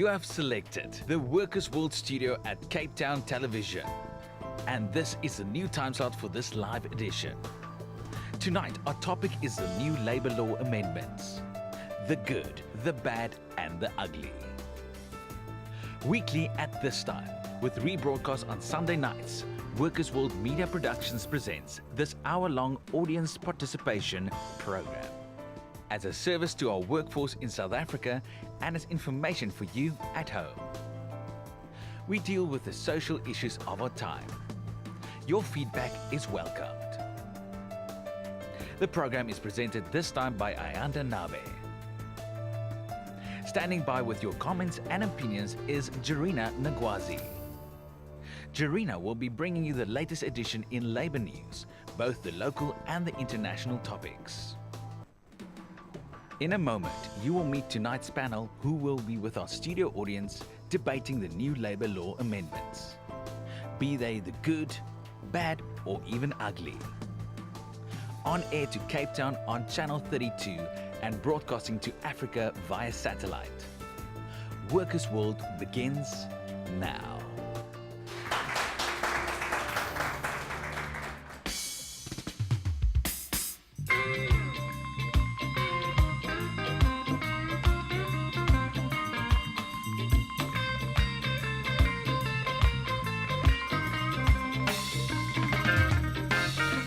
You have selected the Workers' World Studio at Cape Town Television. And this is the new time slot for this live edition. Tonight, our topic is the new labour law amendments. The good, the bad and the ugly. Weekly at this time, with rebroadcast on Sunday nights, Workers' World Media Productions presents this hour-long audience participation program. As a service to our workforce in South Africa and as information for you at home. We deal with the social issues of our time. Your feedback is welcomed. The program is presented this time by Ayanda Nabe. Standing by with your comments and opinions is Jarina Nagwazi. Jarina will be bringing you the latest edition in labour news, both the local and the international topics. In a moment, you will meet tonight's panel who will be with our studio audience debating the new labour law amendments. Be they the good, bad or even ugly. On air to Cape Town on Channel 32 and broadcasting to Africa via satellite. Workers' World begins now.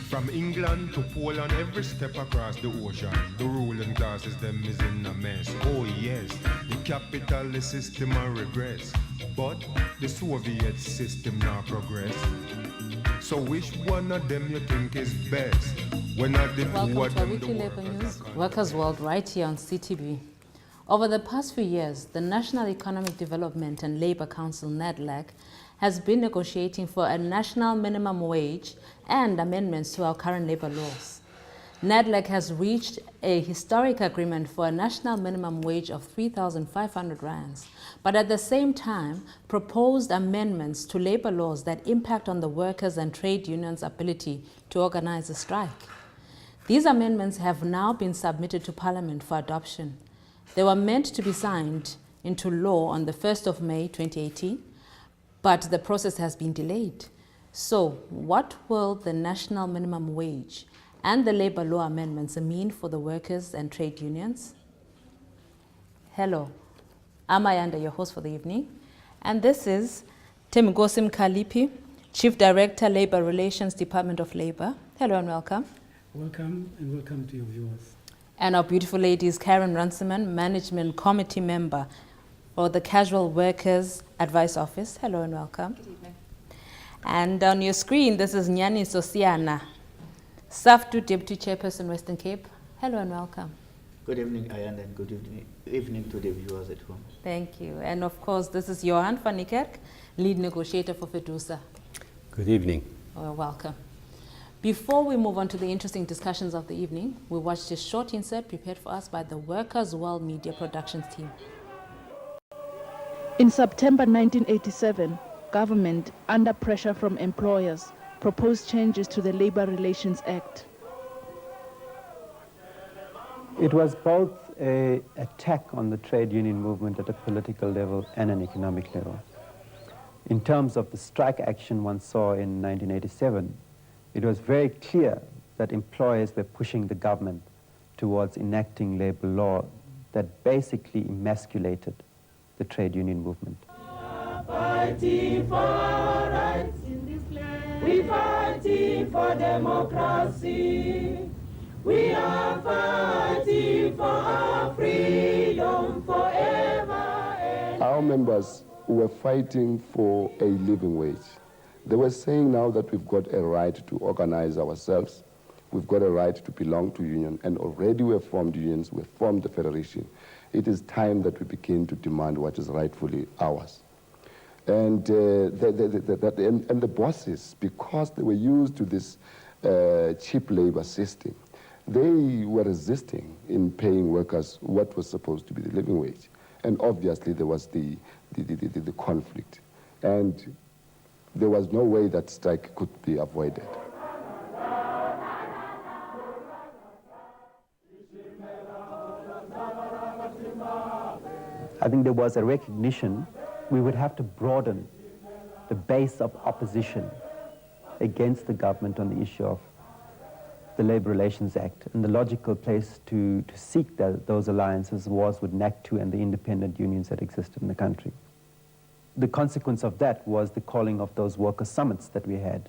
From England to Poland, every step across the ocean, the ruling classes them is in a mess. Oh yes, the capitalist system a regress, but the Soviet system now progress. So which one of them you think is best? When I did Welcome to our weekly labour news, Workers' World, right here on CTV. Over the past few years, the National Economic Development and Labour Council, NEDLAC, has been negotiating for a national minimum wage and amendments to our current labour laws. NEDLAC has reached a historic agreement for a national minimum wage of 3,500 rands, but at the same time proposed amendments to labour laws that impact on the workers' and trade unions' ability to organise a strike. These amendments have now been submitted to Parliament for adoption. They were meant to be signed into law on the 1st of May 2018, but the process has been delayed. So, what will the national minimum wage and the labour law amendments mean for the workers and trade unions? Hello, I'm Ayanda, your host for the evening, and this is Thembinkosi Mkalipi, Chief Director, Labour Relations, Department of Labour. Hello and welcome. Welcome and welcome to your viewers. And our beautiful lady is Carin, Runciman, Management Committee Member for the Casual Workers Advice Office. Hello and welcome. Good evening. And on your screen, this is Nyani Sosiana, SAFTU Deputy Chairperson, Western Cape. Hello and welcome. Good evening, Ayanda, and good evening to the viewers at home. Thank you. And of course, this is Johan van Niekerk, Lead Negotiator for FEDUSA. Good evening. Welcome. Before we move on to the interesting discussions of the evening, we watched a short insert prepared for us by the Workers' World Media Productions team. In September 1987, government, under pressure from employers, proposed changes to the Labour Relations Act. It was both an attack on the trade union movement at a political level and an economic level. In terms of the strike action one saw in 1987, it was very clear that employers were pushing the government towards enacting labour law that basically emasculated the trade union movement. Fighting for our rights in this land. We're fighting for democracy. We are fighting for our freedom forever. Our members were fighting for a living wage. They were saying now that we've got a right to organize ourselves. We've got a right to belong to union, and already we have formed unions, we have formed the federation. It is time that we begin to demand what is rightfully ours. And, the bosses, because they were used to this cheap labor system, they were resisting in paying workers what was supposed to be the living wage. And obviously there was the conflict. And there was no way that strike could be avoided. I think there was a recognition we would have to broaden the base of opposition against the government on the issue of the Labour Relations Act. And the logical place to seek those alliances was with NAC2 and the independent unions that existed in the country. The consequence of that was the calling of those worker summits that we had.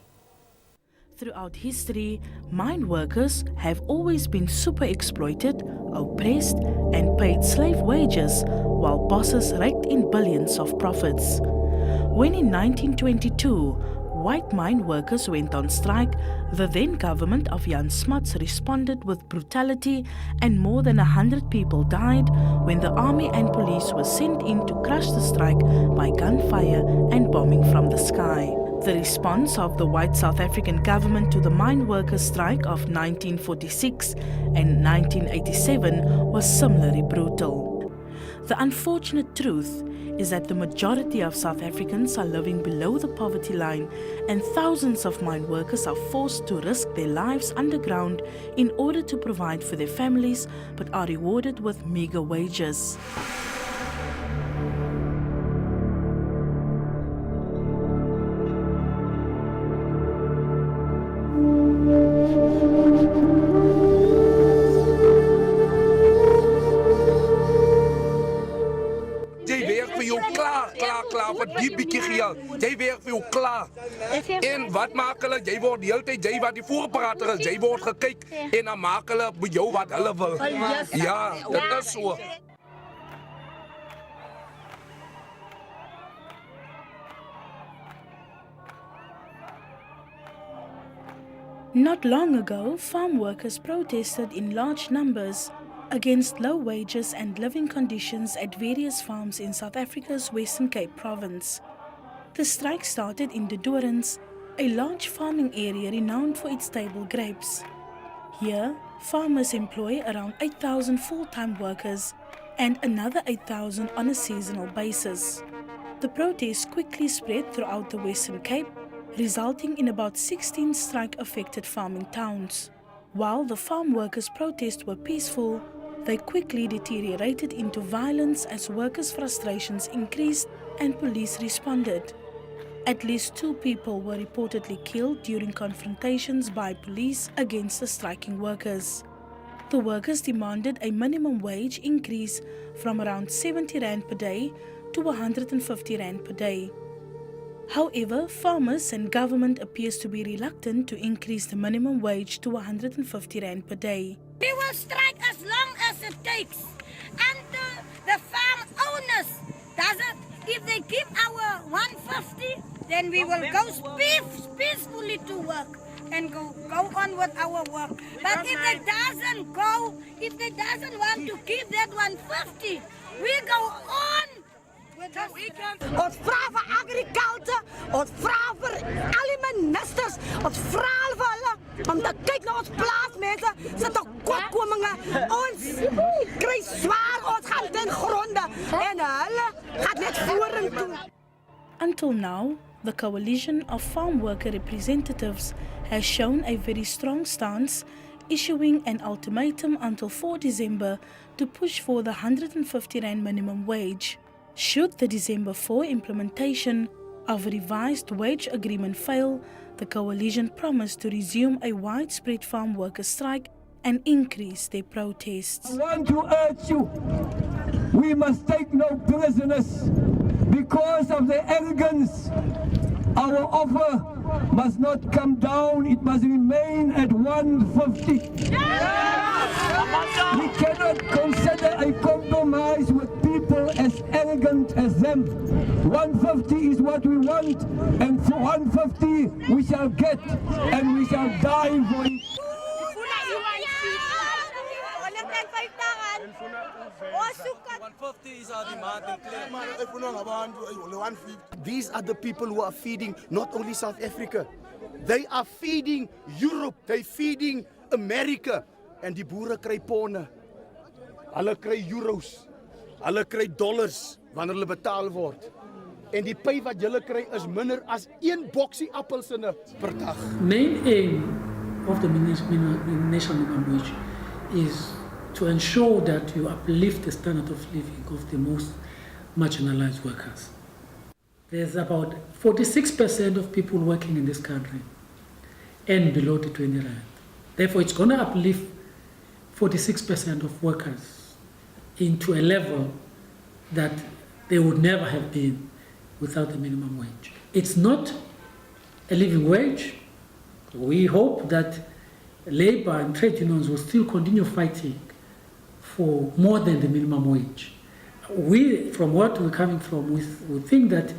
Throughout history, mine workers have always been super exploited, oppressed, and paid slave wages, while bosses raked in billions of profits. When in 1922, white mine workers went on strike, the then government of Jan Smuts responded with brutality, and more than 100 people died when the army and police were sent in to crush the strike by gunfire and bombing from the sky. The response of the white South African government to the mine workers' strike of 1946 and 1987 was similarly brutal. The unfortunate truth is that the majority of South Africans are living below the poverty line, and thousands of mine workers are forced to risk their lives underground in order to provide for their families, but are rewarded with meager wages. Klaar vir die bietjie geld. Jy werk vir jou klaar. En wat maak hulle? Jy word die hele tyd, jy wat die voorprater is, jy word gekyk en dan maak hulle by jou wat hulle wil. Ja, dit is so. Not long ago, farm workers protested in large numbers against low wages and living conditions at various farms in South Africa's Western Cape province. The strike started in the Dorans, a large farming area renowned for its table grapes. Here, farmers employ around 8,000 full-time workers and another 8,000 on a seasonal basis. The protest quickly spread throughout the Western Cape, resulting in about 16 strike-affected farming towns. While the farm workers' protests were peaceful, they quickly deteriorated into violence as workers' frustrations increased and police responded. At least 2 people were reportedly killed during confrontations by police against the striking workers. The workers demanded a minimum wage increase from around 70 rand per day to 150 rand per day. However, farmers and government appears to be reluctant to increase the minimum wage to 150 rand per day. We will strike as long as it takes until the farm owners doesn't. If they give our 150, then we will go peacefully to work and go on with our work. But if they doesn't go, if they doesn't want to give that 150, we go on. Ons vra vir agriculture, ons vra vir al die ministers, ons vra vir hulle om te kyk na ons plaasmense, se tekortkominge. Ons kry swaar, ons gaan ten gronde en hulle gaan net vorentoe. Until now, the coalition of farm worker representatives has shown a very strong stance, issuing an ultimatum until 4 December to push for the 150 rand minimum wage. Should the December 4 implementation of a revised wage agreement fail, the coalition promised to resume a widespread farm worker strike and increase their protests. I want to urge you, we must take no prisoners because of the arrogance. Our offer must not come down, it must remain at 150. We cannot consider a compromise with people as arrogant as them. 150 is what we want, and for 150 we shall get, and we shall die for it. These are the people who are feeding not only South Africa, they are feeding Europe, they're feeding America. En die boere kry ponne, hulle kry euros, hulle kry dollars wanneer hulle betaal word. En die pay wat julle kry is minder as 1 boksie appelsine per dag. Main aim of the national minimum wage is to ensure that you uplift the standard of living of the most marginalized workers. There's about 46% of people working in this country earn below the 20 rand. Therefore, it's going to uplift 46% of workers into a level that they would never have been without the minimum wage. It's not a living wage. We hope that labor and trade unions will still continue fighting for more than the minimum wage. We, from what we're coming from, we think that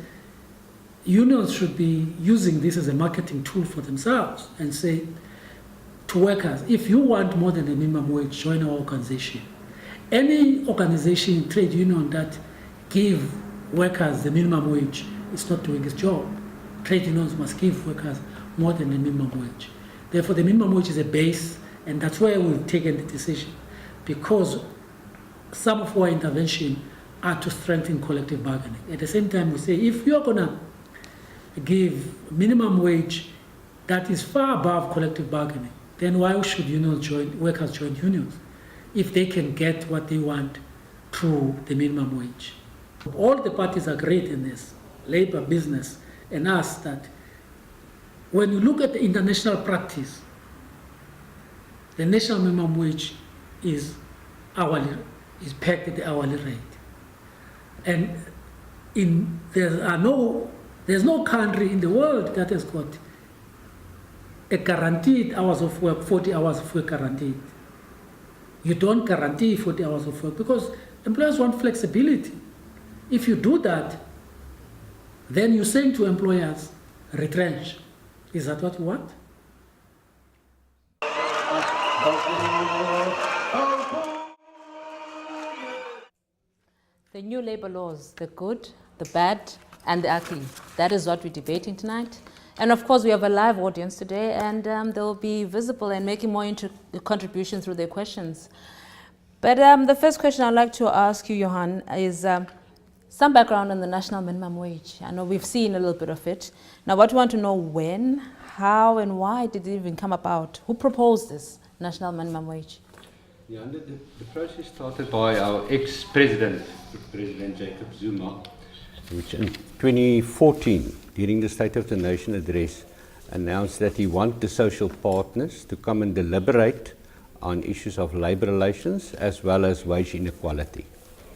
unions should be using this as a marketing tool for themselves and say to workers, if you want more than the minimum wage, join our organization. Any organization, trade union that give workers the minimum wage is not doing its job. Trade unions must give workers more than the minimum wage. Therefore, the minimum wage is a base, and that's where we've taken the decision, because some of our intervention are to strengthen collective bargaining. At the same time, we say, if you're going to give minimum wage that is far above collective bargaining, then why should workers join unions if they can get what they want through the minimum wage? All the parties agreed in this, labor, business, and us, that when you look at the international practice, the national minimum wage is pegged at the hourly rate. And there's no country in the world that has got a guaranteed hours of work, 40 hours of work guaranteed. You don't guarantee 40 hours of work because employers want flexibility. If you do that, then you're saying to employers, retrench. Is that what you want? The new labor laws, the good, the bad, and the ugly. That is what we're debating tonight. And of course, we have a live audience today, and they'll be visible and making more contributions through their questions. But the first question I'd like to ask you, Johan, is some background on the national minimum wage. I know we've seen a little bit of it. Now, what we want to know, when, how, and why did it even come about? Who proposed this national minimum wage? Yeah, the process started by our ex-president, President Jacob Zuma, which in 2014, during the State of the Nation address, announced that he wanted the social partners to come and deliberate on issues of labor relations as well as wage inequality.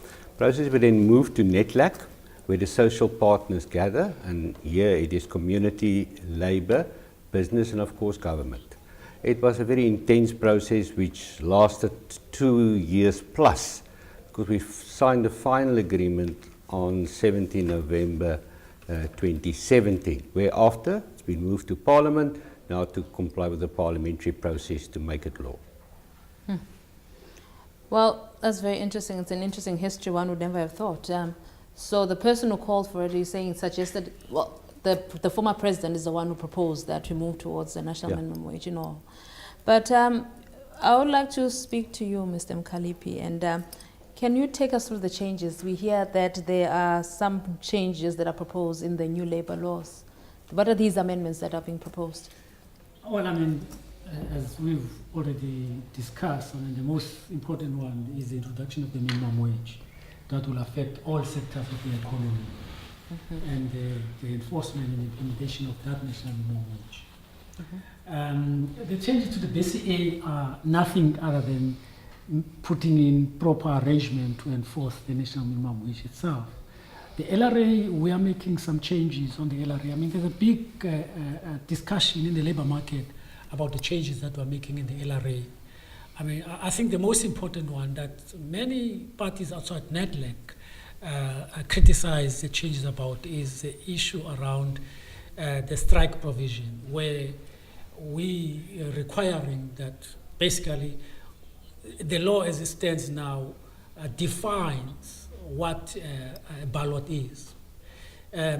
The process would then move to NEDLAC, where the social partners gather, and here it is community, labor, business, and of course government. It was a very intense process which lasted 2 years plus, because we signed the final agreement on 17 November 2017, whereafter it's been moved to Parliament now to comply with the parliamentary process to make it law. Well, that's very interesting. It's an interesting history one would never have thought. So the person who called for it is saying, suggested, well, the former president is the one who proposed that we move towards the national minimum wage and all. But I would like to speak to you, Mr. Mkalipi, and can you take us through the changes? We hear that there are some changes that are proposed in the new labor laws. What are these amendments that are being proposed? Well, I mean, as we've already discussed, I mean, the most important one is the introduction of the minimum wage. That will affect all sectors of the economy, and the enforcement and implementation of that national minimum wage. The changes to the BCA are nothing other than putting in proper arrangement to enforce the national minimum wage itself. The LRA, we are making some changes on the LRA. I mean, there's a big discussion in the labor market about the changes that we're making in the LRA. I mean, I think the most important one that many parties outside NEDLAC criticize the changes about is the issue around the strike provision, where we are requiring that basically the law as it stands now defines what a ballot is. I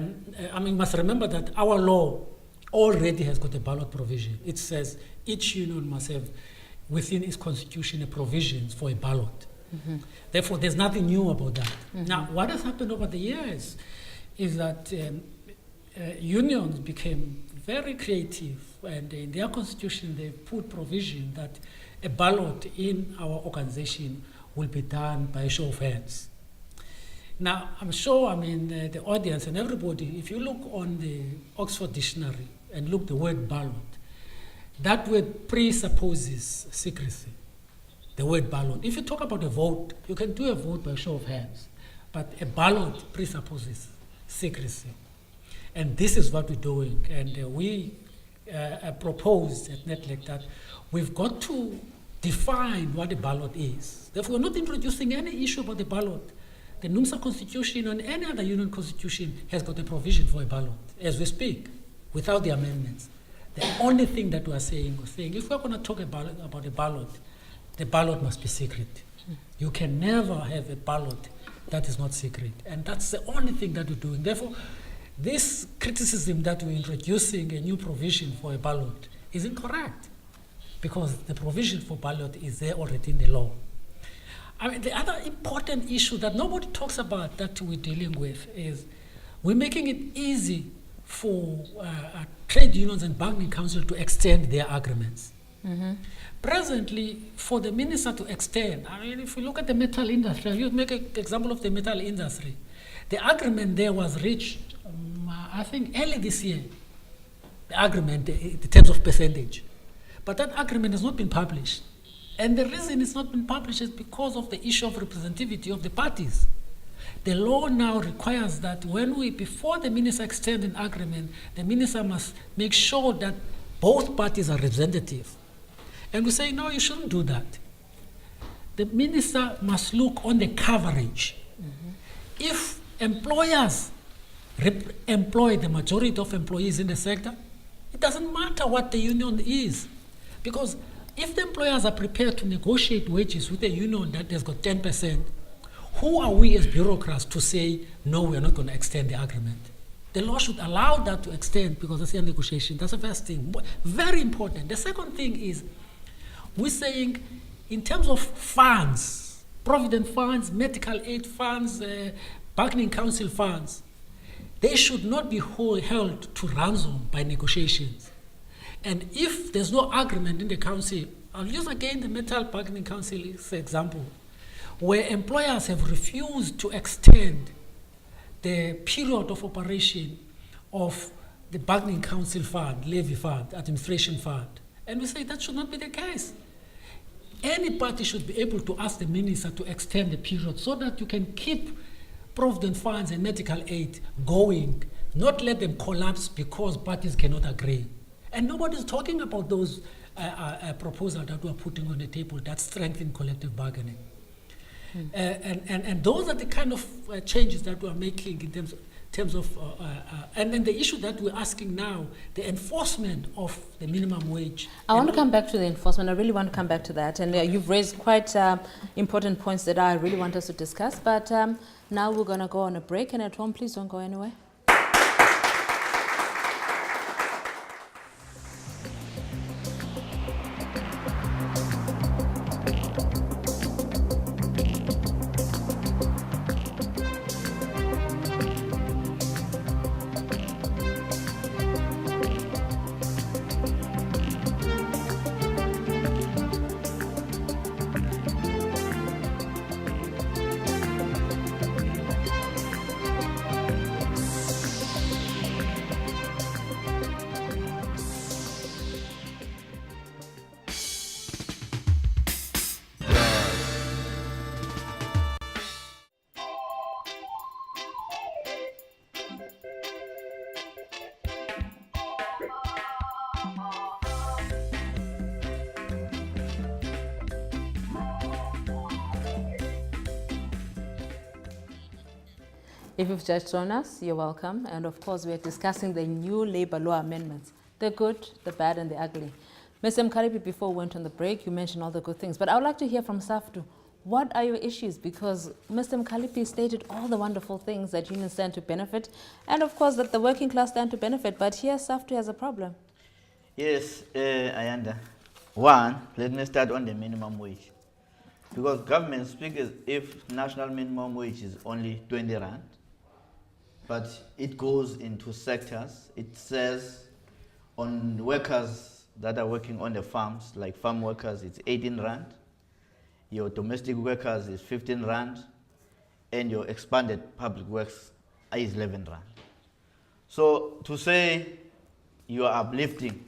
mean, you must remember that our law already has got a ballot provision. It says each union must have within its constitution a provisions for a ballot. Therefore, there's nothing new about that. Now, what has happened over the years is that unions became very creative, and in their constitution they put provision that a ballot in our organization will be done by a show of hands. Now, I'm sure, I mean, the audience and everybody, if you look on the Oxford Dictionary and look the word ballot, that word presupposes secrecy, the word ballot. If you talk about a vote, you can do a vote by show of hands, but a ballot presupposes secrecy. And this is what we're doing. And we proposed at NEDLAC that we've got to define what a ballot is. Therefore, we're not introducing any issue about the ballot. The NUMSA Constitution and any other union constitution has got a provision for a ballot as we speak, without the amendments. The only thing that we're saying if we're going to talk about a ballot, the ballot must be secret. You can never have a ballot that is not secret. And that's the only thing that we're doing. Therefore, this criticism that we're introducing a new provision for a ballot is incorrect, because the provision for ballot is there already in the law. I mean, the other important issue that nobody talks about that we're dealing with is we're making it easy for trade unions and bargaining council to extend their agreements. Presently, for the minister to extend, I mean, if you look at the metal industry, you make an example of the metal industry. The agreement there was reached, I think, early this year, the agreement in terms of percentage. But that agreement has not been published. And the reason it's not been published is because of the issue of representativity of the parties. The law now requires that before the minister extends an agreement, the minister must make sure that both parties are representative. And we say, no, you shouldn't do that. The minister must look on the coverage. If employers employ the majority of employees in the sector, it doesn't matter what the union is. Because if the employers are prepared to negotiate wages with a union that has got 10%, who are we as bureaucrats to say, no, we're not going to extend the agreement? The law should allow that to extend because it's a negotiation. That's the first thing. Very important. The second thing is, we're saying in terms of funds, provident funds, medical aid funds, bargaining council funds, they should not be held to ransom by negotiations. And if there's no agreement in the council, I'll use again the Metal Bargaining Council as an example, where employers have refused to extend the period of operation of the Bargaining Council Fund, Levy Fund, Administration Fund. And we say that should not be the case. Any party should be able to ask the minister to extend the period so that you can keep provident funds and medical aid going, not let them collapse because parties cannot agree. And nobody's talking about those proposals that we're putting on the table that strengthen collective bargaining. And those are the kind of changes that we're making in terms of, and then the issue that we're asking now, the enforcement of the minimum wage. I want to come back to the enforcement. I really want to come back to that. And you've raised quite important points that I really want us to discuss. But now we're going to go on a break. And at home, please don't go anywhere. If you've just joined us, you're welcome. And of course, we are discussing the new labor law amendments, the good, the bad, and the ugly. Mr. Mkalipi, before we went on the break, you mentioned all the good things, but I would like to hear from Saftu. What are your issues? Because Mr. Mkalipi stated all the wonderful things that unions stand to benefit, and of course that the working class stand to benefit, but here Saftu has a problem. Yes, Ayanda. One, let me start on the minimum wage. Because government speaks as if national minimum wage is only 20 rand, but it goes into sectors. It says on workers that are working on the farms, like farm workers, it's 18 rand. Your domestic workers is 15 rand. and your expanded public works is 11 rand. So to say you are uplifting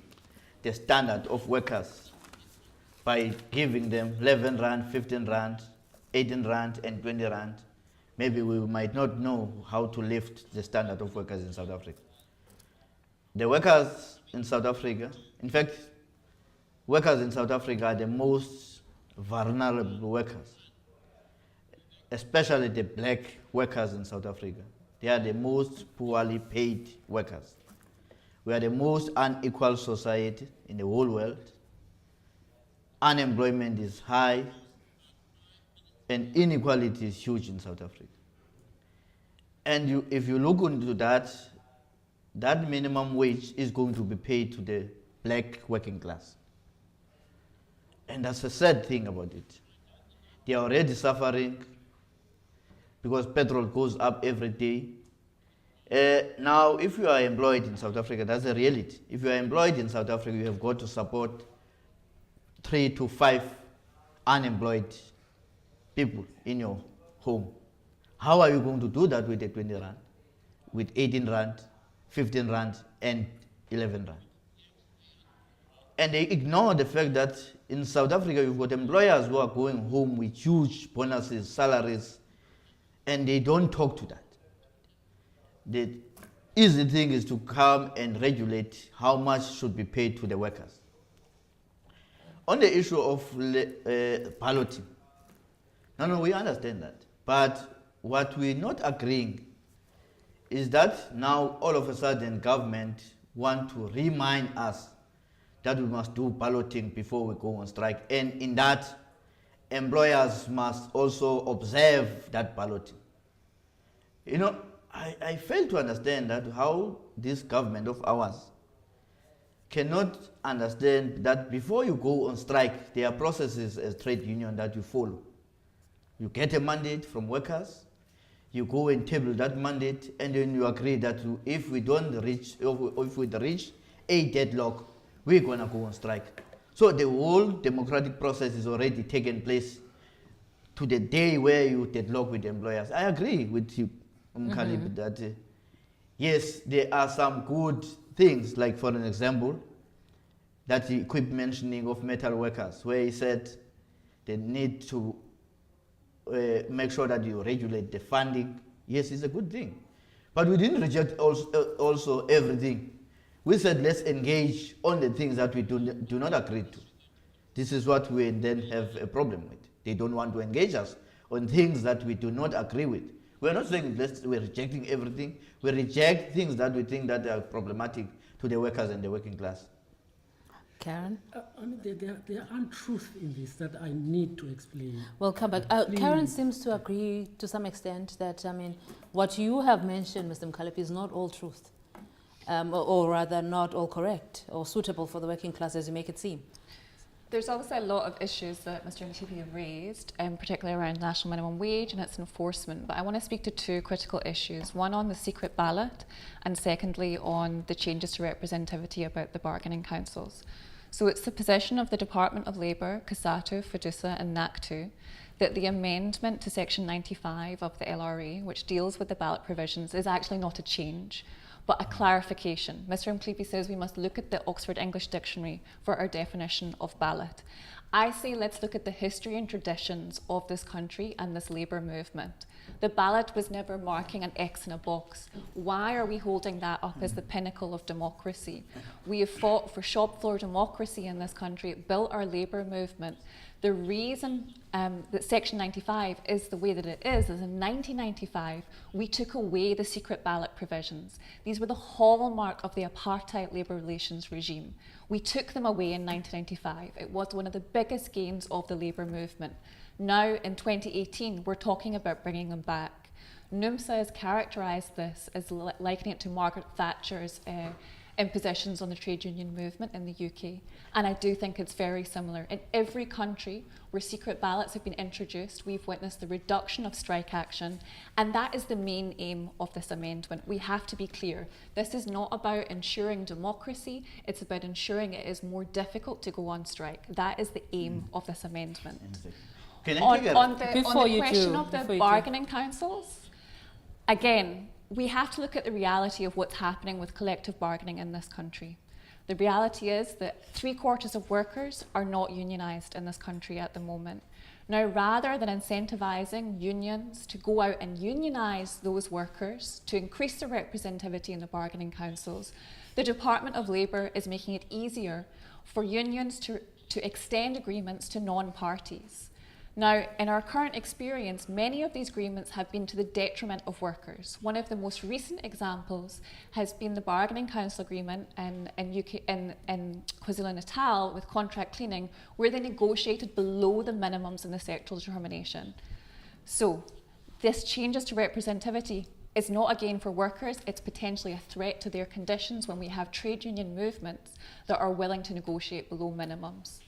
the standard of workers by giving them 11 rand, 15 rand, 18 rand, and 20 rand, maybe we might not know how to lift the standard of workers in South Africa. The workers in South Africa, in fact, workers in South Africa are the most vulnerable workers, especially the black workers in South Africa. They are the most poorly paid workers. We are the most unequal society in the whole world. Unemployment is high, and inequality is huge in South Africa. And if you look into that, that minimum wage is going to be paid to the black working class. And that's a sad thing about it. They are already suffering because petrol goes up every day. Now, if you are employed in South Africa, that's a reality. If you are employed in South Africa, you have got to support 3 to 5 unemployed people in your home. How are you going to do that with the 20 rand, with 18 rand, 15 rand, and 11 rand? And they ignore the fact that in South Africa, you've got employers who are going home with huge bonuses, salaries, and they don't talk to that. The easy thing is to come and regulate how much should be paid to the workers. On the issue of balloting, no, we understand that. But what we're not agreeing is that now all of a sudden government want to remind us that we must do balloting before we go on strike. And in that, employers must also observe that balloting. You know, I fail to understand that how this government of ours cannot understand that before you go on strike, there are processes as trade union that you follow. You get a mandate from workers, you go and table that mandate, and then you agree that if we reach a deadlock, we're going to go on strike. So the whole democratic process is already taken place to the day where you deadlock with the employers. I agree with you, Mkalipi, that yes, there are some good things, like for an example, that he kept mentioning of metal workers, where he said they need to make sure that you regulate the funding. Yes, it's a good thing. But we didn't reject also everything. We said let's engage on the things that we do not agree to. This is what we then have a problem with. They don't want to engage us on things that we do not agree with. We're not saying we're rejecting everything. We reject things that we think that are problematic to the workers and the working class. Carin? There are untruths in this that I need to explain. Well, come back. Carin seems to agree to some extent that, what you have mentioned, Mr. Mkalipi, is not all truth, or rather not all correct or suitable for the working class as you make it seem. There's obviously a lot of issues that Mr. Mkalipi have raised, particularly around national minimum wage and its enforcement, but I want to speak to two critical issues, one on the secret ballot and secondly on the changes to representativity about the bargaining councils. So it's the position of the Department of Labour, COSATU, FEDUSA and NACTU that the amendment to Section 95 of the LRA, which deals with the ballot provisions, is actually not a change, but a clarification. Mr. Mkalipi says we must look at the Oxford English Dictionary for our definition of ballot. I say let's look at the history and traditions of this country and this labour movement. The ballot was never marking an X in a box. Why are we holding that up as the pinnacle of democracy? We have fought for shop floor democracy in this country, built our labour movement. The reason that Section 95 is the way that it is in 1995, we took away the secret ballot provisions. These were the hallmark of the apartheid labour relations regime. We took them away in 1995. It was one of the biggest gains of the labour movement. Now, in 2018, we're talking about bringing them back. NUMSA has characterised this as likening it to Margaret Thatcher's impositions on the trade union movement in the UK. And I do think it's very similar. In every country where secret ballots have been introduced, we've witnessed the reduction of strike action, and that is the main aim of this amendment. We have to be clear. This is not about ensuring democracy, it's about ensuring it is more difficult to go on strike. That is the aim of this amendment. Can I on, take on the, Before on the you question do, of the before you do. bargaining councils, again, we have to look at the reality of what's happening with collective bargaining in this country. The reality is that 3/4 of workers are not unionised in this country at the moment. Now, rather than incentivising unions to go out and unionise those workers to increase their representativity in the bargaining councils, the Department of Labour is making it easier for unions to extend agreements to non-parties. Now, in our current experience, many of these agreements have been to the detriment of workers. One of the most recent examples has been the bargaining council agreement in KwaZulu-Natal with contract cleaning, where they negotiated below the minimums in the sectoral determination. So, this changes to representativity is not a gain for workers, it's potentially a threat to their conditions when we have trade union movements that are willing to negotiate below minimums.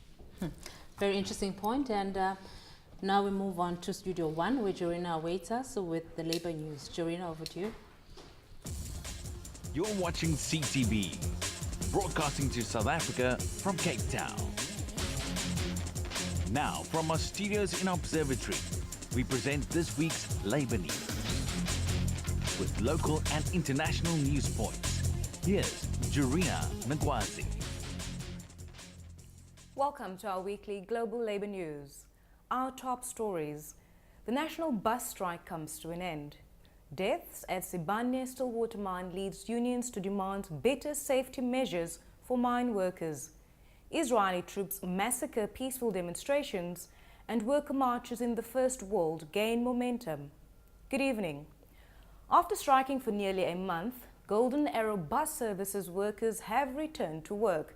Very interesting point, and now we move on to Studio 1 where Jorina awaits us with the Labour News. Jorina, over to you. You're watching CTV, broadcasting to South Africa from Cape Town. Now, from our studios in Observatory, we present this week's Labour News with local and international news points. Here's Jorina Nagwazi. Welcome to our weekly Global Labour News. Our top stories. The national bus strike comes to an end. Deaths at Sibanye Stillwater mine leads unions to demand better safety measures for mine workers. Israeli troops massacre peaceful demonstrations, and worker marches in the First World gain momentum. Good evening. After striking for nearly a month, Golden Arrow bus services workers have returned to work.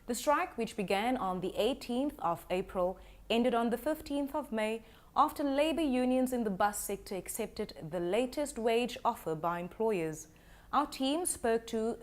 The strike, which began on the 18th of April, ended on the 15th of May after labour unions in the bus sector accepted the latest wage offer by employers. Our team spoke to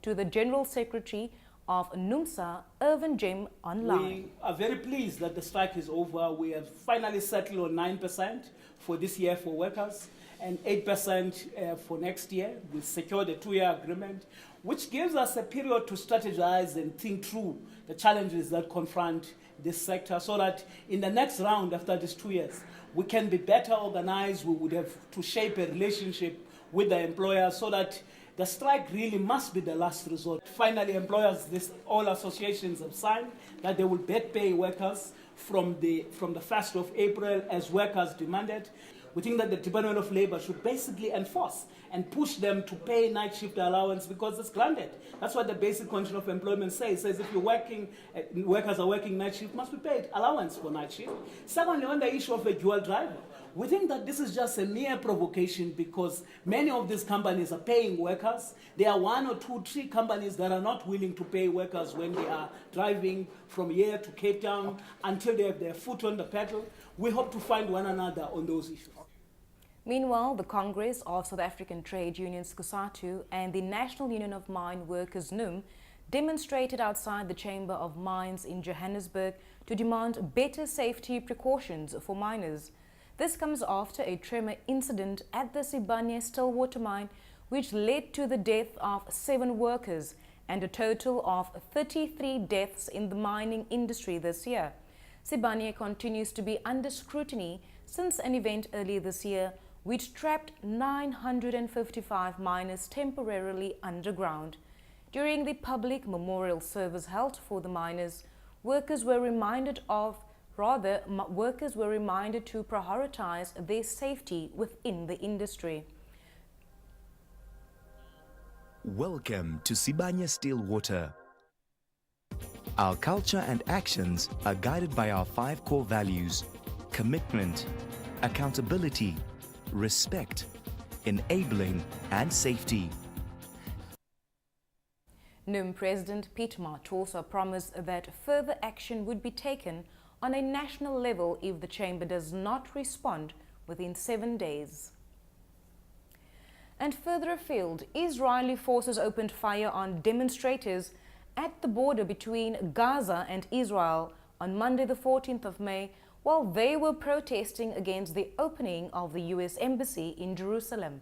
the General Secretary of NUMSA, Irvin Jem, online. We are very pleased that the strike is over. We have finally settled on 9% for this year for workers and 8% for next year. We secured a 2-year agreement, which gives us a period to strategize and think through the challenges that confront this sector so that in the next round after these 2 years, we can be better organized. We would have to shape a relationship with the employer so that the strike really must be the last resort. Finally, employers, all associations have signed that they will back pay workers from the 1st of April as workers demanded. We think that the Department of Labour should basically enforce and push them to pay night shift allowance because it's granted. That's what the basic condition of employment says. It says if you're working, workers are working night shift, must be paid allowance for night shift. Secondly, on the issue of a dual driver, we think that this is just a mere provocation because many of these companies are paying workers. There are 1 or 2, 3 companies that are not willing to pay workers when they are driving from here to Cape Town until they have their foot on the pedal. We hope to find one another on those issues. Meanwhile, the Congress of South African Trade Unions, COSATU, and the National Union of Mine Workers, NUM, demonstrated outside the Chamber of Mines in Johannesburg to demand better safety precautions for miners. This comes after a tremor incident at the Sibanye Stillwater mine, which led to the death of 7 workers and a total of 33 deaths in the mining industry this year. Sibanye continues to be under scrutiny since an event earlier this year which trapped 955 miners temporarily underground. During the public memorial service held for the miners, workers were reminded to prioritize their safety within the industry. Welcome to Sibanye Stillwater. Our culture and actions are guided by our 5 core values: commitment, accountability, respect, enabling, and safety. NUM President Piet Matosa promised that further action would be taken on a national level if the Chamber does not respond within 7 days. And further afield, Israeli forces opened fire on demonstrators at the border between Gaza and Israel on Monday the 14th of May while they were protesting against the opening of the US Embassy in Jerusalem.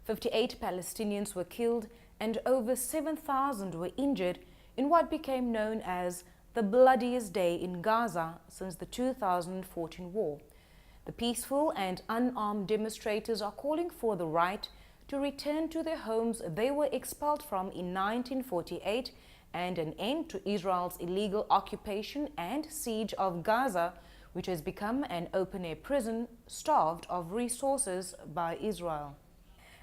58 Palestinians were killed and over 7,000 were injured in what became known as the bloodiest day in Gaza since the 2014 war. The peaceful and unarmed demonstrators are calling for the right to return to their homes they were expelled from in 1948 and an end to Israel's illegal occupation and siege of Gaza, which has become an open-air prison starved of resources by Israel.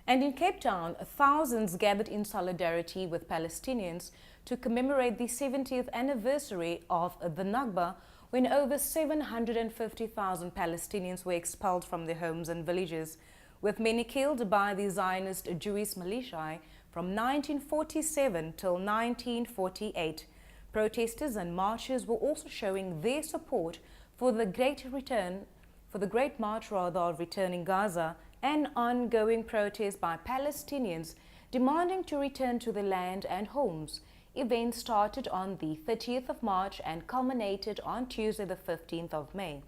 And in Cape Town, thousands gathered in solidarity with Palestinians to commemorate the 70th anniversary of the Nakba, when over 750,000 Palestinians were expelled from their homes and villages, with many killed by the Zionist Jewish militia from 1947 till 1948. Protesters and marchers were also showing their support for the great march of returning Gaza, and ongoing protests by Palestinians demanding to return to their land and homes. Events started on the 30th of March and culminated on Tuesday the 15th of May.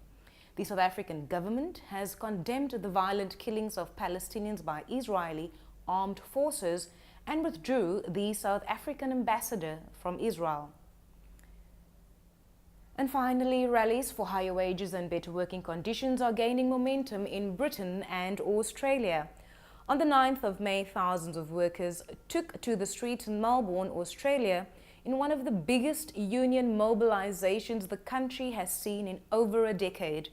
The South African government has condemned the violent killings of Palestinians by Israeli armed forces and withdrew the South African ambassador from Israel. And finally, rallies for higher wages and better working conditions are gaining momentum in Britain and Australia. On the 9th of May, thousands of workers took to the streets in Melbourne, Australia, in one of the biggest union mobilizations the country has seen in over a decade.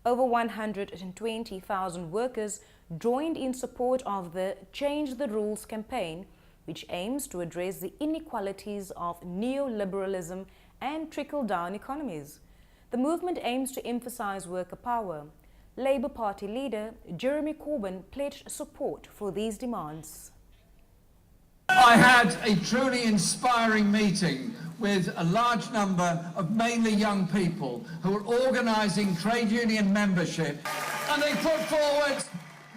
Over 120,000 workers joined in support of the Change the Rules campaign, which aims to address the inequalities of neoliberalism and trickle-down economies. The movement aims to emphasize worker power. Labour Party leader Jeremy Corbyn pledged support for these demands. I had a truly inspiring meeting with a large number of mainly young people who are organising trade union membership, and they put forward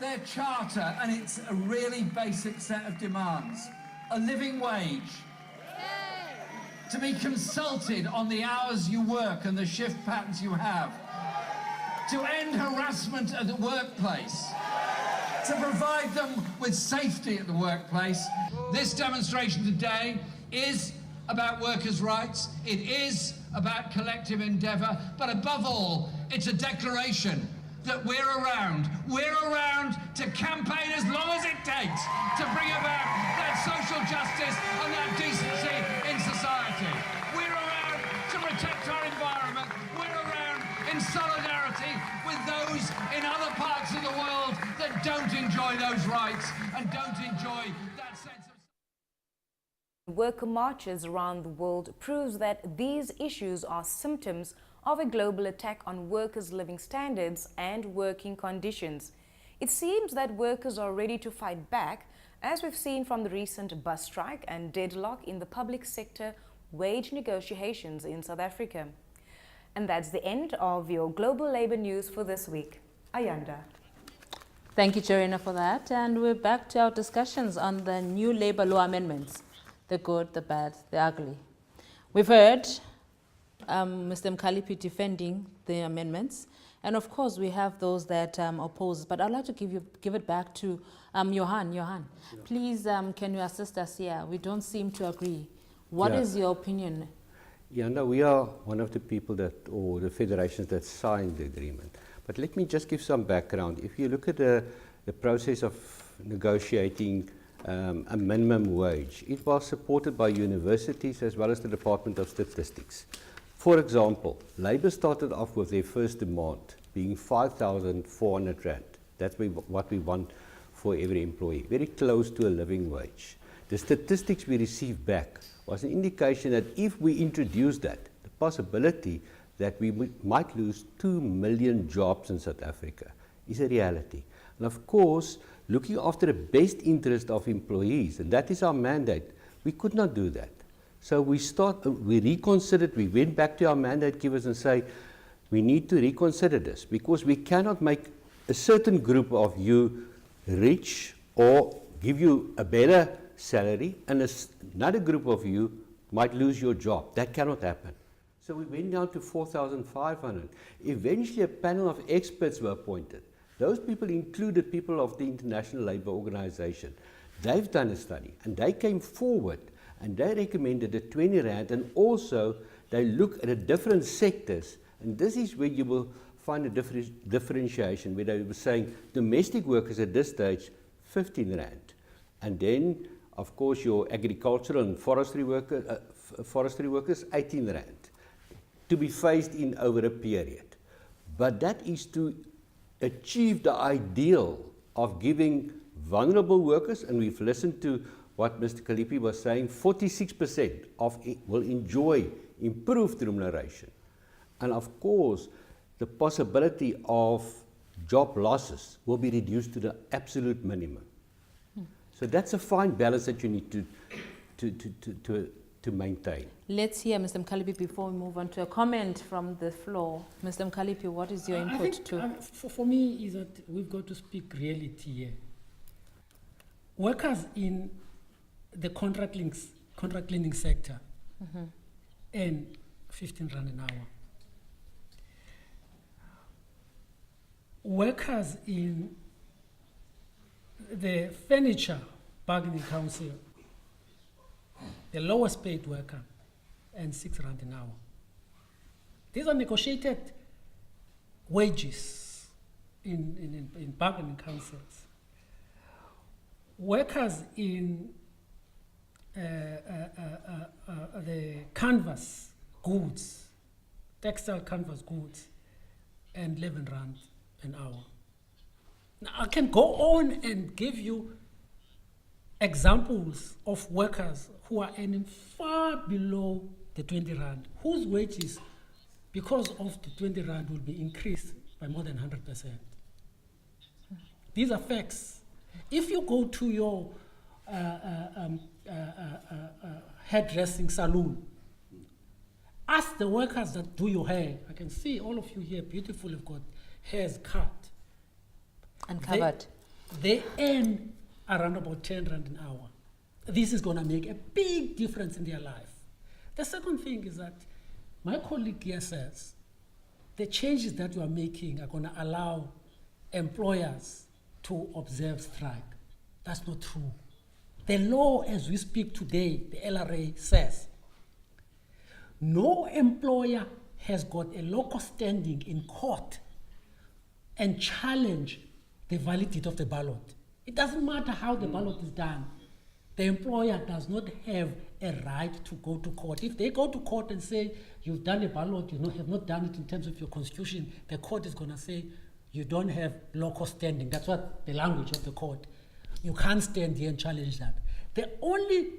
their charter, and it's a really basic set of demands. A living wage, to be consulted on the hours you work and the shift patterns you have, to end harassment at the workplace, to provide them with safety at the workplace. This demonstration today is about workers' rights, it is about collective endeavour, but above all, it's a declaration that we're around to campaign as long as it takes to bring about that social justice and that decency in society. We're around to protect our environment. We're around in solidarity with those in other parts of the world that don't enjoy those rights and don't enjoy that sense of... Worker marches around the world proves that these issues are symptoms of a global attack on workers' living standards and working conditions. It seems that workers are ready to fight back, as we've seen from the recent bus strike and deadlock in the public sector wage negotiations in South Africa. And that's the end of your global labour news for this week. Ayanda. Thank you, Jarina, for that. And we're back to our discussions on the new labour law amendments, the good, the bad, the ugly. We've heard Mr. Mkalipi defending the amendments, and of course we have those that oppose. But I'd like to give it back to Johan. Johan, yeah. Please, can you assist us here? We don't seem to agree. What is your opinion? Yeah, no, we are one of the people or the federations that signed the agreement. But let me just give some background. If you look at the process of negotiating a minimum wage, it was supported by universities as well as the Department of Statistics. For example, Labour started off with their first demand being 5,400 Rand. That's what we want for every employee, very close to a living wage. The statistics we received back was an indication that if we introduce that, the possibility that we might lose 2 million jobs in South Africa is a reality. And of course, looking after the best interest of employees, and that is our mandate, we could not do that. So we reconsidered, we went back to our mandate givers and say, we need to reconsider this because we cannot make a certain group of you rich or give you a better salary and another group of you might lose your job. That cannot happen. So we went down to 4,500. Eventually a panel of experts were appointed. Those people included people of the International Labour Organization. They've done a study and they came forward and they recommended the 20 Rand, and also they look at the different sectors, and this is where you will find a differentiation where they were saying domestic workers at this stage, 15 rand. And then, of course, your agricultural and forestry workers, 18 rand, to be phased in over a period. But that is to achieve the ideal of giving vulnerable workers, and we've listened to what Mr. Mkalipi was saying, 46% will enjoy improved remuneration. And of course, the possibility of job losses will be reduced to the absolute minimum. So that's a fine balance that you need to maintain. Let's hear Mr. Mkalipi before we move on to a comment from the floor. Mr. Mkalipi, what is your input to? For me, is that we've got to speak reality here. Workers in the contract cleaning sector earn 15 rand an hour. Workers in the furniture bargaining council, the lowest paid worker, earns 6 rand an hour. These are negotiated wages in bargaining councils. Workers in the canvas goods, textile canvas goods, and 11 rand an hour. Now I can go on and give you examples of workers who are earning far below the 20 rand, whose wages, because of the 20 rand, will be increased by more than 100%. These are facts. If you go to your hairdressing salon, ask the workers that do your hair. I can see all of you here beautiful, have got hairs cut. And covered. They earn around about 10 rand an hour. This is going to make a big difference in their life. The second thing is that my colleague here says the changes that you are making are going to allow employers to observe strike. That's not true. The law as we speak today, the LRA says, no employer has got a local standing in court and challenge the validity of the ballot. It doesn't matter how the ballot is done. The employer does not have a right to go to court. If they go to court and say, you've done a ballot, you have not done it in terms of your constitution, the court is going to say, you don't have local standing. That's what the language of the court. You can't stand here and challenge that. The only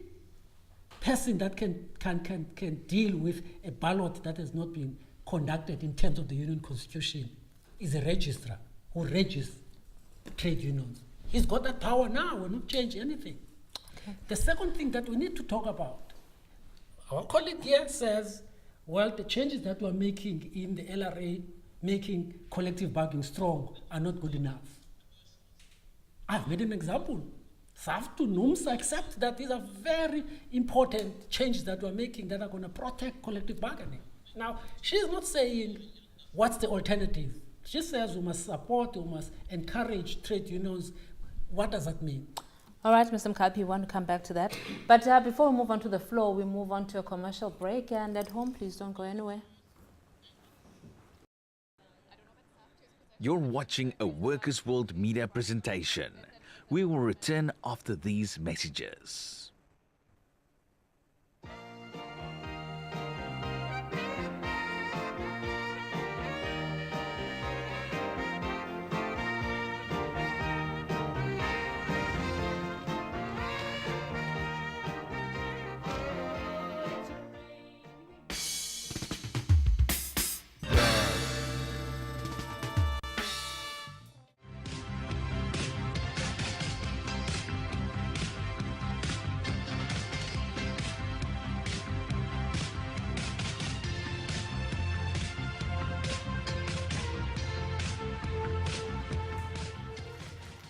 person that can deal with a ballot that has not been conducted in terms of the union constitution is a registrar who registers trade unions. He's got that power now, will not change anything. Okay. The second thing that we need to talk about, our colleague here says, well, the changes that we're making in the LRA, making collective bargaining strong, are not good enough. I've made an example. SAFTU, NUMSA accept that these are very important changes that we're making that are going to protect collective bargaining. Now, she's not saying what's the alternative. She says we must support, we must encourage trade unions. What does that mean? All right, Mr. Mkalipi, you want to come back to that. But before we move on to the floor, we move on to a commercial break. And at home, please don't go anywhere. You're watching a Workers' World Media presentation. We will return after these messages.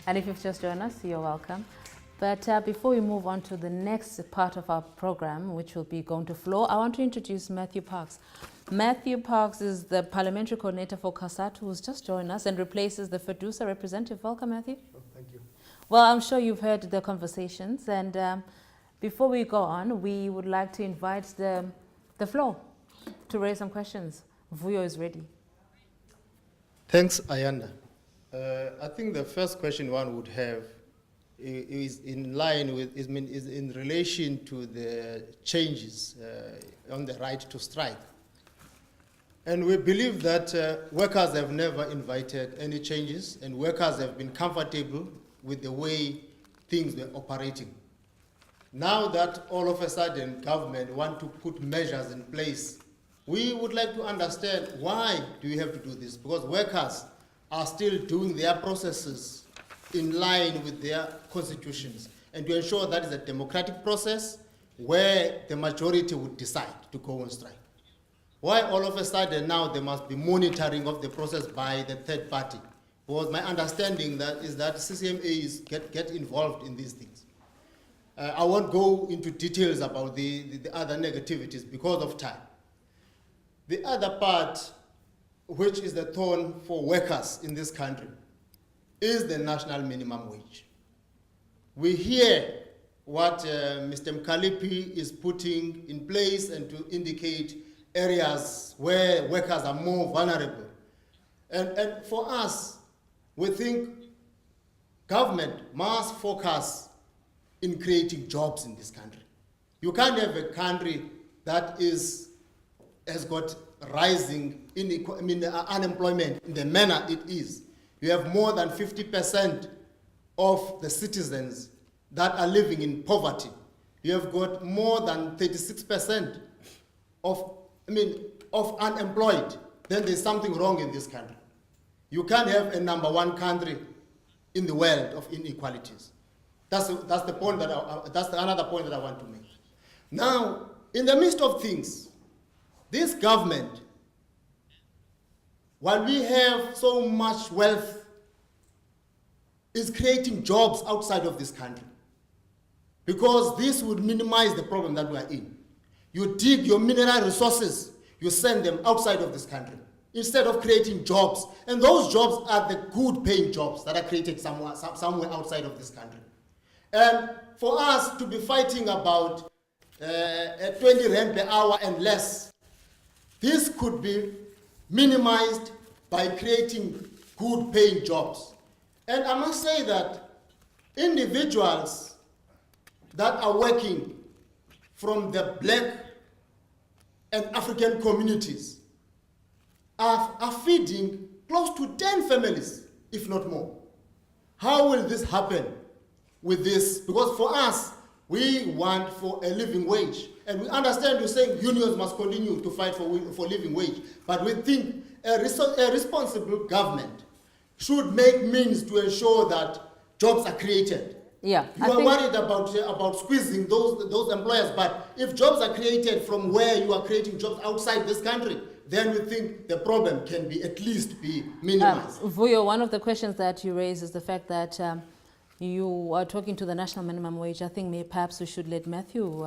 And if you've just joined us, you're welcome. But before we move on to the next part of our program, which will be going to floor, I want to introduce Matthew Parks. Matthew Parks is the Parliamentary Coordinator for COSATU, who's just joined us and replaces the FEDUSA representative. Welcome, Matthew. Oh, thank you. Well, I'm sure you've heard the conversations. And before we go on, we would like to invite the floor to raise some questions. Vuyo is ready. Thanks, Ayanda. I think the first question one would have is in line with, is in relation to the changes on the right to strike. And we believe that workers have never invited any changes, and workers have been comfortable with the way things were operating. Now that all of a sudden government want to put measures in place, we would like to understand why do we have to do this? Because workers are still doing their processes in line with their constitutions, and to ensure that is a democratic process where the majority would decide to go on strike. Why all of a sudden now there must be monitoring of the process by the third party? Because my understanding is that CCMAs get involved in these things. I won't go into details about the other negativities because of time. The other part, which is the thorn for workers in this country, is the national minimum wage. We hear what Mr. Mkalipi is putting in place and to indicate areas where workers are more vulnerable. And for us, we think government must focus in creating jobs in this country. You can't have a country that has got rising unemployment in the manner it is. You have more than 50% of the citizens that are living in poverty. You have got more than 36% of unemployed. Then there's something wrong in this country. You can't have a #1 country in the world of inequalities. That's the point that's another point that I want to make. Now, in the midst of things, this government, while we have so much wealth, is creating jobs outside of this country, because this would minimize the problem that we are in. You dig your mineral resources, you send them outside of this country instead of creating jobs. And those jobs are the good paying jobs that are created somewhere outside of this country. And for us to be fighting about 20 rand per hour and less, this could be minimized by creating good paying jobs. And I must say that individuals that are working from the black and African communities are feeding close to 10 families, if not more. How will this happen with this? Because for us, we want for a living wage. And we understand you're saying unions must continue to fight for living wage. But we think a responsible government should make means to ensure that jobs are created. Yeah, you are worried about squeezing those employers, but if jobs are created from where you are creating jobs outside this country, then we think the problem can be at least be minimized. Vuyo, one of the questions that you raise is the fact that you are talking to the national minimum wage. I think perhaps we should let Matthew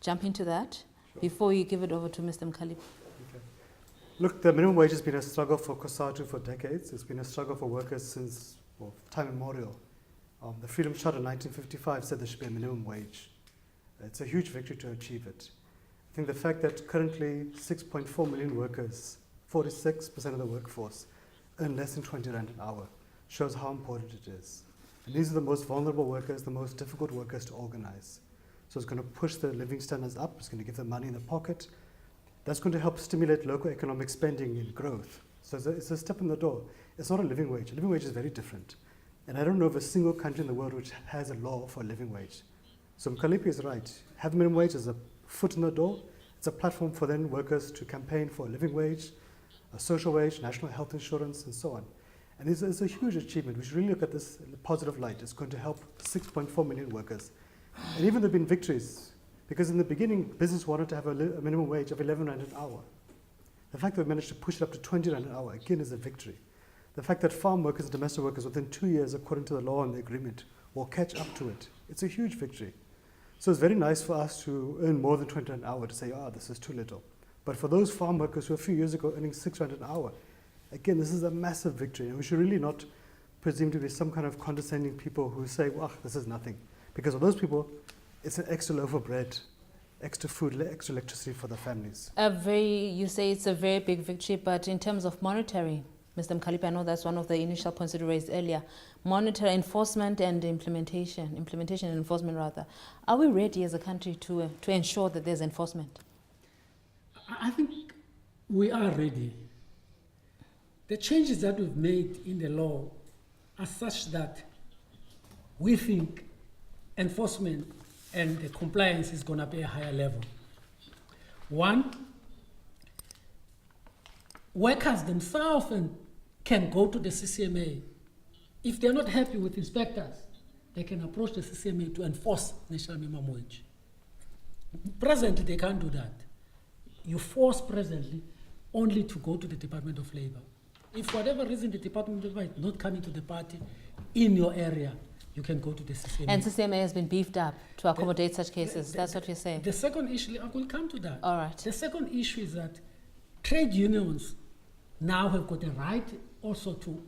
jump into that before you give it over to Mr. Mkalipi. Okay. Look, the minimum wage has been a struggle for COSATU for decades. It's been a struggle for workers since time immemorial. The Freedom Charter in 1955 said there should be a minimum wage. It's a huge victory to achieve it. I think the fact that currently 6.4 million workers, 46% of the workforce, earn less than 20 rand an hour shows how important it is. And these are the most vulnerable workers, the most difficult workers to organize. So it's going to push the living standards up, it's going to give them money in the pocket. That's going to help stimulate local economic spending and growth. So it's a step in the door. It's not a living wage. A living wage is very different. And I don't know of a single country in the world which has a law for a living wage. So Mkalipi is right. Have minimum wage as a foot in the door. It's a platform for then workers to campaign for a living wage, a social wage, national health insurance, and so on. And it's a huge achievement. We should really look at this in a positive light. It's going to help 6.4 million workers. And even there have been victories, because in the beginning, business wanted to have a minimum wage of 11 rand an hour. The fact that we managed to push it up to 20 rand an hour, again, is a victory. The fact that farm workers and domestic workers within 2 years, according to the law and the agreement, will catch up to it. It's a huge victory. So it's very nice for us to earn more than 20 rand an hour to say, this is too little. But for those farm workers who a few years ago earning 6 rand an hour, again, this is a massive victory. And we should really not presume to be some kind of condescending people who say, this is nothing. Because for those people, it's an extra loaf of bread, extra food, extra electricity for their families. You say it's a very big victory, but in terms of monetary Mr. Mkalipi, I know that's one of the initial points that you raised earlier. Monitor enforcement and implementation and enforcement rather. Are we ready as a country to ensure that there's enforcement? I think we are ready. The changes that we've made in the law are such that we think enforcement and the compliance is going to be a higher level. One, workers themselves can go to the CCMA. If they're not happy with inspectors, they can approach the CCMA to enforce national minimum wage. Presently, they can't do that. You force presently only to go to the Department of Labor. If for whatever reason the Department of Labor is not coming to the party in your area, you can go to the CCMA. And CCMA has been beefed up to accommodate such cases. That's what you're saying. The second issue, I will come to that. All right. The second issue is that trade unions now have got a right also to,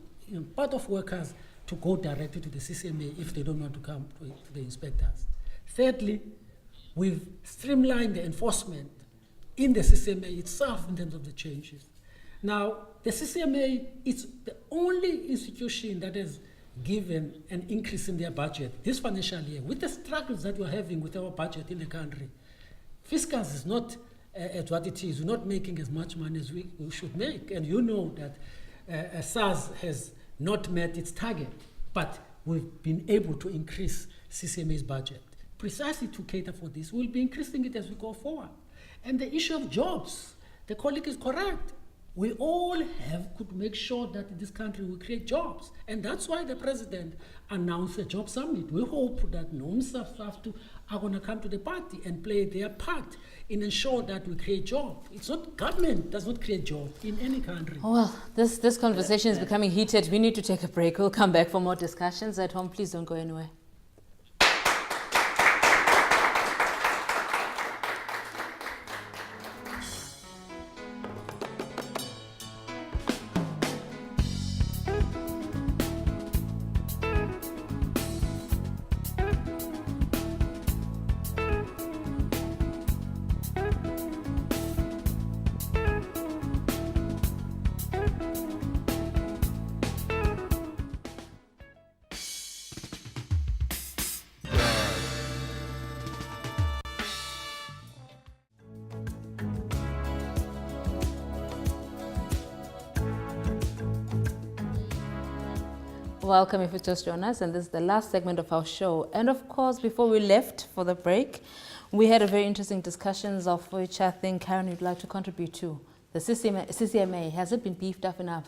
part of workers to go directly to the CCMA if they don't want to come to the inspectors. Thirdly, we've streamlined the enforcement in the CCMA itself in terms of the changes. Now, the CCMA is the only institution that has given an increase in their budget this financial year. With the struggles that we're having with our budget in the country, fiscals is not at what it is. We're not making as much money as we should make. And you know that SARS has not met its target, but we've been able to increase CCMA's budget. Precisely to cater for this, we'll be increasing it as we go forward. And the issue of jobs, the colleague is correct. We all have to make sure that in this country we create jobs. And that's why the president announced a job summit. We hope that NOMSA are going to come to the party and play their part in ensure that we create jobs. It's not government does not create jobs in any country. Well, this conversation is becoming heated. We need to take a break. We'll come back for more discussions. At home, please don't go anywhere. Welcome if you just joined us, and this is the last segment of our show. And of course, before we left for the break, we had a very interesting discussions of which I think Carin would like to contribute to. The CCMA, has it been beefed up enough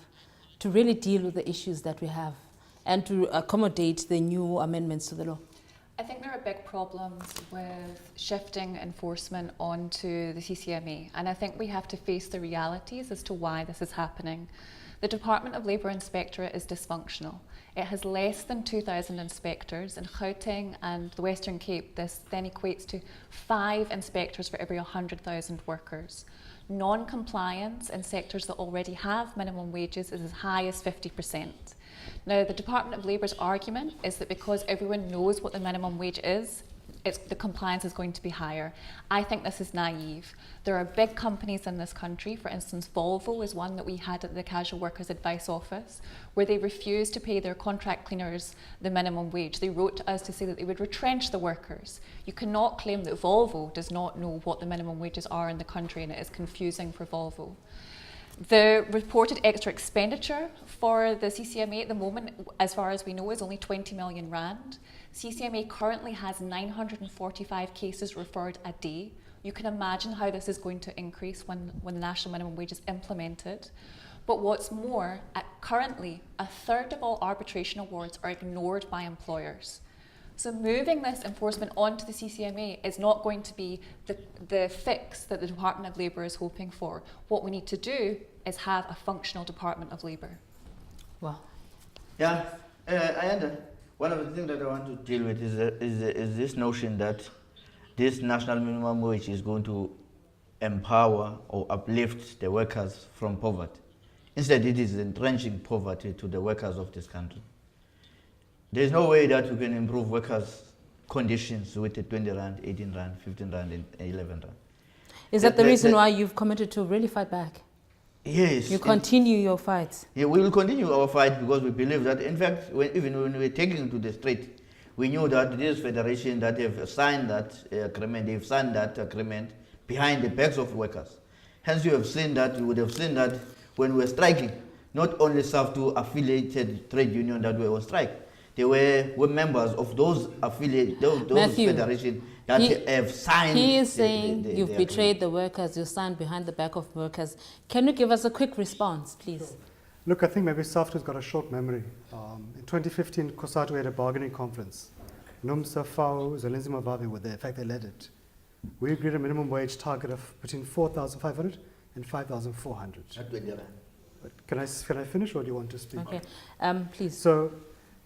to really deal with the issues that we have and to accommodate the new amendments to the law? I think there are big problems with shifting enforcement onto the CCMA, and I think we have to face the realities as to why this is happening. The Department of Labour Inspectorate is dysfunctional. It has less than 2,000 inspectors. In Gauteng and the Western Cape, this then equates to 5 inspectors for every 100,000 workers. Non-compliance in sectors that already have minimum wages is as high as 50%. Now, the Department of Labour's argument is that because everyone knows what the minimum wage is, the compliance is going to be higher. I think this is naive. There are big companies in this country, for instance, Volvo is one that we had at the Casual Workers Advice Office, where they refused to pay their contract cleaners the minimum wage. They wrote to us to say that they would retrench the workers. You cannot claim that Volvo does not know what the minimum wages are in the country, and it is confusing for Volvo. The reported extra expenditure for the CCMA at the moment, as far as we know, is only 20 million rand. CCMA currently has 945 cases referred a day. You can imagine how this is going to increase when the national minimum wage is implemented. But what's more, currently, 1/3 of all arbitration awards are ignored by employers. So moving this enforcement onto the CCMA is not going to be the fix that the Department of Labour is hoping for. What we need to do is have a functional Department of Labour. Wow. Yeah, one of the things that I want to deal with is this notion that this national minimum wage is going to empower or uplift the workers from poverty. Instead, it is entrenching poverty to the workers of this country. There's no way that we can improve workers' conditions with the 20 rand, 18 rand, 15 rand, and 11 rand. Is that the reason why you've committed to really fight back? Yes. You continue your fight. Yeah, we will continue our fight because we believe that, in fact, even when we were taking to the street, we knew that this federation that have signed that agreement, they've signed that agreement behind the backs of workers. Hence, you would have seen that when we were striking, not only SAFTU affiliated trade union that were on strike, they were members of those affiliated, those federations that have signed. He is saying you've betrayed the workers, you stand behind the back of workers. Can you give us a quick response, please? Look, I think maybe SAFTU's got a short memory. In 2015, COSATU had a bargaining conference. NUMSA, FAO, Zolenzi Mavavi were there. In fact, they led it. We agreed a minimum wage target of between 4,500 and 5,400. Can I finish, or do you want to speak? Okay, please. So,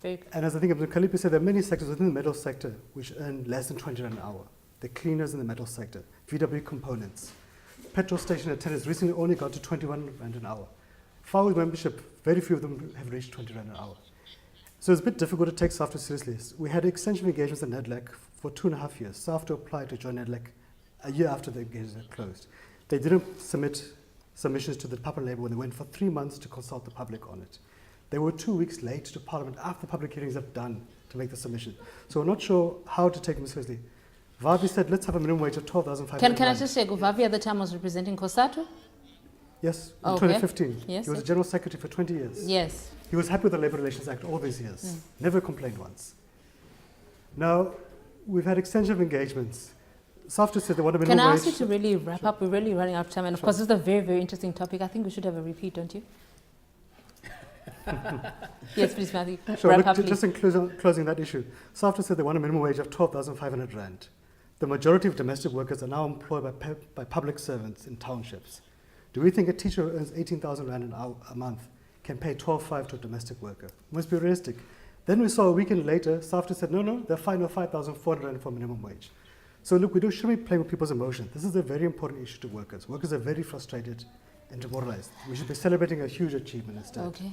and as I think Mkalipi said, there are many sectors within the metal sector which earn less than 20 rand an hour. The cleaners in the metal sector, VW components. Petrol station attendants recently only got to 21 rand an hour. FAO membership, very few of them have reached 20 rand an hour. So it's a bit difficult to take SAFTU seriously. We had extensive engagements at NEDLAC for 2.5 years. SAFTU applied to join NEDLAC a year after the engagements had closed. They didn't submit submissions to the Department of Labour when they went for 3 months to consult the public on it. They were 2 weeks late to Parliament after the public hearings are done to make the submission. So we're not sure how to take them seriously. Vavi said, let's have a minimum wage of 12,500. Can I just say, Vavi at the time was representing COSATU? Yes, in 2015. Yes, he was the General Secretary for 20 years. Yes. He was happy with the Labour Relations Act all these years. Never complained once. Now, we've had extensive engagements. SAFTU said they want a minimum wage. Can I ask you to really wrap up? We're really running out of time. And of course, this is a very, very interesting topic. I think we should have a repeat, don't you? Yes, please, Matthew. Sure, wrap look, up, please. just in closing that issue, SAFTU said they want a minimum wage of 12,500 rand. The majority of domestic workers are now employed by public servants in townships. Do we think a teacher who earns 18,000 rand a month can pay 12,500 to a domestic worker? Must be realistic. Then we saw a weekend later, SAFTU said, no, they're fine with 5,400 rand for minimum wage. So look, shouldn't be playing with people's emotions. This is a very important issue to workers. Workers are very frustrated and demoralized. We should be celebrating a huge achievement instead. Okay.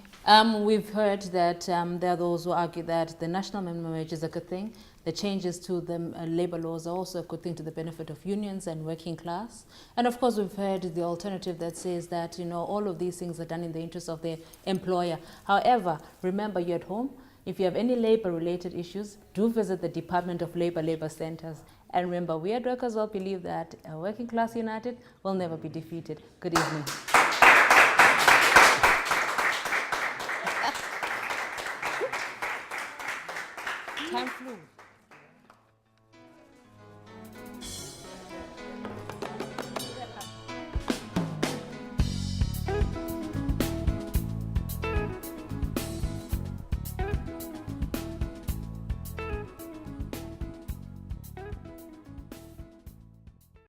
We've heard that there are those who argue that the national minimum wage is a good thing. The changes to the labor laws are also a good thing to the benefit of unions and working class. And of course, we've heard the alternative that says that, all of these things are done in the interest of the employer. However, remember, you're at home. If you have any labor-related issues, do visit the Department of Labor centers. And remember, we at Workers World believe that a working class united will never be defeated. Good evening. Time flew.